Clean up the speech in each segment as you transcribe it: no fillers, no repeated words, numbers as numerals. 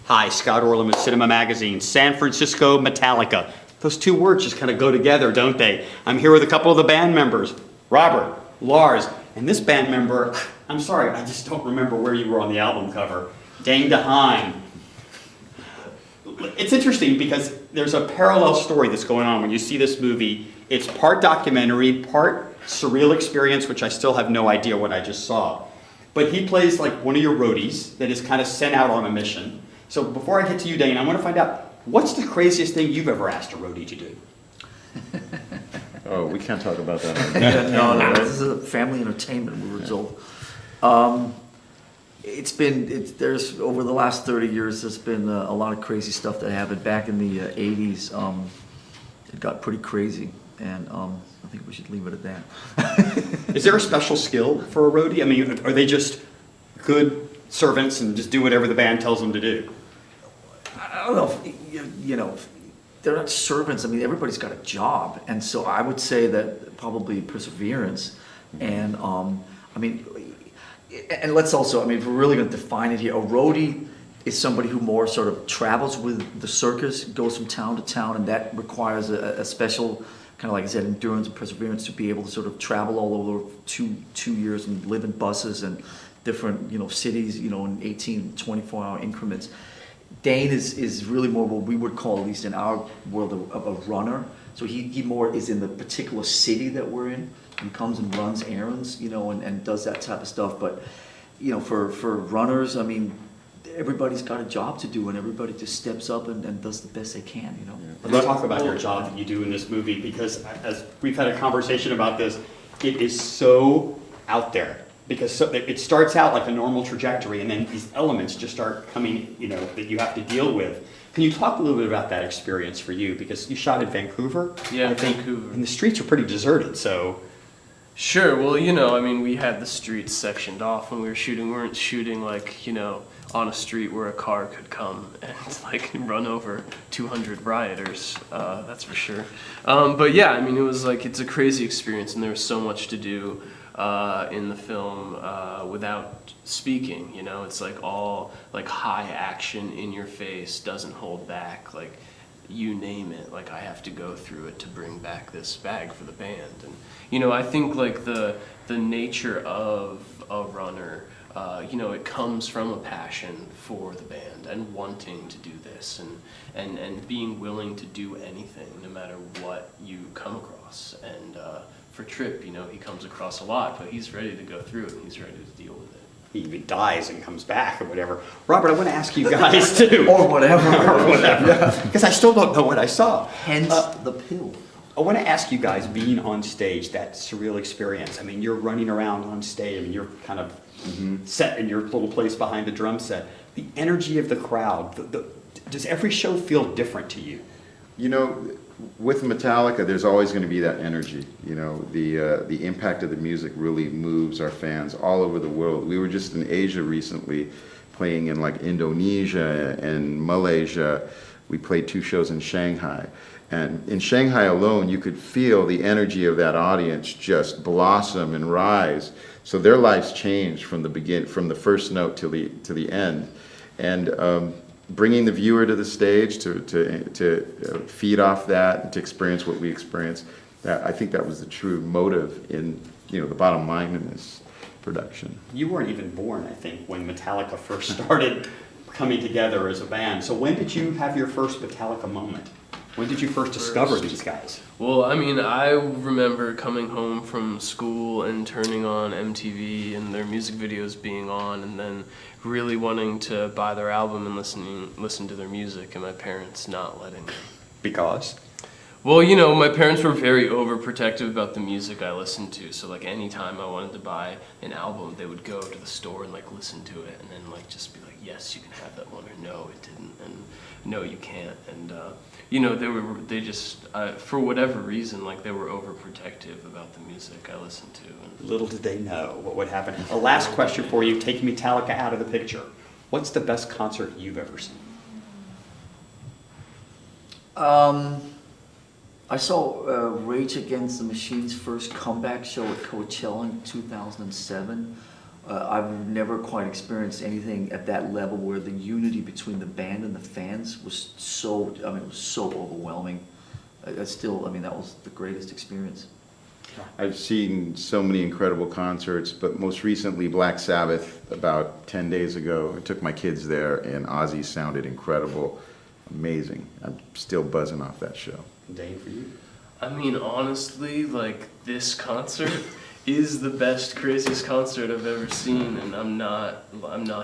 Hi, Scott Orlin with CINEMA-Magazin. San Francisco, Metallica. Those two words just kind of go together, don't they? I'm here with a couple of the band members, Robert, Lars, and this band member, I'm sorry, I just don't remember where you were on the album cover, Dane DeHaan. It's interesting because there's a parallel story that's going on when you see this movie. It's part documentary, part surreal experience, which I still have no idea what I just saw. But he plays like one of your roadies that is kind of sent out on a mission. So before I get to you, Dane, I want to find out, what's the craziest thing you've ever asked a roadie to do? Oh, we can't talk about that. No, this is a family entertainment, we were told. There's over the last 30 years, there's been a lot of crazy stuff that happened. Back in the 80s, it got pretty crazy, and I think we should leave it at that. Is there a special skill for a roadie? I mean, are they just good servants and just do whatever the band tells them to do? I don't know, you know, they're not servants. I mean, everybody's got a job, and so I would say that probably perseverance, and I mean, and let's also, I mean, if we're really going to define it here, a roadie is somebody who more sort of travels with the circus, goes from town to town, and that requires a special kind of, like I said, endurance and perseverance to be able to sort of travel all over 2 years and live in buses and different, you know, cities, you know, in 18, 24-hour increments. Dane is really more what we would call, at least in our world, of a runner. So he more is in the particular city that we're in and comes and runs errands, you know, and does that type of stuff. But, you know, for runners, I mean, everybody's got a job to do, and everybody just steps up and does the best they can, you know. Let's talk about your job that you do in this movie, because as we've had a conversation about this, it is so out there. Because it starts out like a normal trajectory, and then these elements just start coming, you know, that you have to deal with. Can you talk a little bit about that experience for you? Because you shot in Vancouver. Yeah, Vancouver. And the streets are pretty deserted, so. Sure, well, you know, I mean, we had the streets sectioned off when we were shooting. We weren't shooting like, you know, on a street where a car could come and like run over 200 rioters, that's for sure. But yeah, I mean, it was like, it's a crazy experience, and there was so much to do in the film without speaking, you know. It's like all like high action in your face, doesn't hold back, like you name it, like I have to go through it to bring back this bag for the band. And you know, I think like the nature of a runner, you know, it comes from a passion for the band and wanting to do this and being willing to do anything no matter what you come across. And for Tripp, you know, he comes across a lot, but he's ready to go through it. He's ready to deal with it. He even dies and comes back or whatever. Robert, I want to ask you guys too. Or whatever. Or whatever. Because I still don't know what I saw. Hence the pill. I want to ask you guys, being on stage, that surreal experience. I mean, you're running around on stage. I mean, you're kind of set in your little place behind the drum set. The energy of the crowd. Does every show feel different to you? You know, with Metallica, there's always going to be that energy. You know, the impact of the music really moves our fans all over the world. We were just in Asia recently, playing in like Indonesia and Malaysia. We played 2 shows in Shanghai. And in Shanghai alone, you could feel the energy of that audience just blossom and rise. So their lives changed from the first note till the end. And bringing the viewer to the stage to feed off that and to experience what we experienced, I think that was the true motive in, you know, the bottom line in this production. You weren't even born, I think, when Metallica first started coming together as a band. So when did you have your first Metallica moment? When did you first discover these guys? Well, I mean, I remember coming home from school and turning on MTV and their music videos being on, and then really wanting to buy their album and listen to their music, and my parents not letting me. Because? Well, you know, my parents were very overprotective about the music I listened to, so like anytime I wanted to buy an album, they would go to the store and like listen to it, and then like just be like, yes, you can have that one, or no, it didn't, and no, you can't. And you know, they just for whatever reason, like they were overprotective about the music I listened to. And little did they know what would happen. A last question for you, taking Metallica out of the picture. What's the best concert you've ever seen? I saw Rage Against the Machine's first comeback show at Coachella in 2007. I've never quite experienced anything at that level where the unity between the band and the fans was so, I mean, it was so overwhelming. I still, I mean, that was the greatest experience. I've seen so many incredible concerts, but most recently Black Sabbath about 10 days ago. I took my kids there and Ozzy sounded incredible, amazing. I'm still buzzing off that show. Dane, for you? I mean, honestly, like, this concert is the best, craziest concert I've ever seen, and I'm not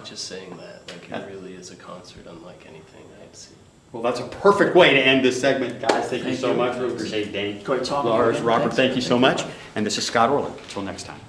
just saying that. Like, it really is a concert unlike anything I've seen. Well, that's a perfect way to end this segment, guys. Thank you Thank so you. much. Really appreciate it, Dane. Great talking to you Lars, again. Robert, Thanks. thank you so much. And this is Scott Orlin. Until next time.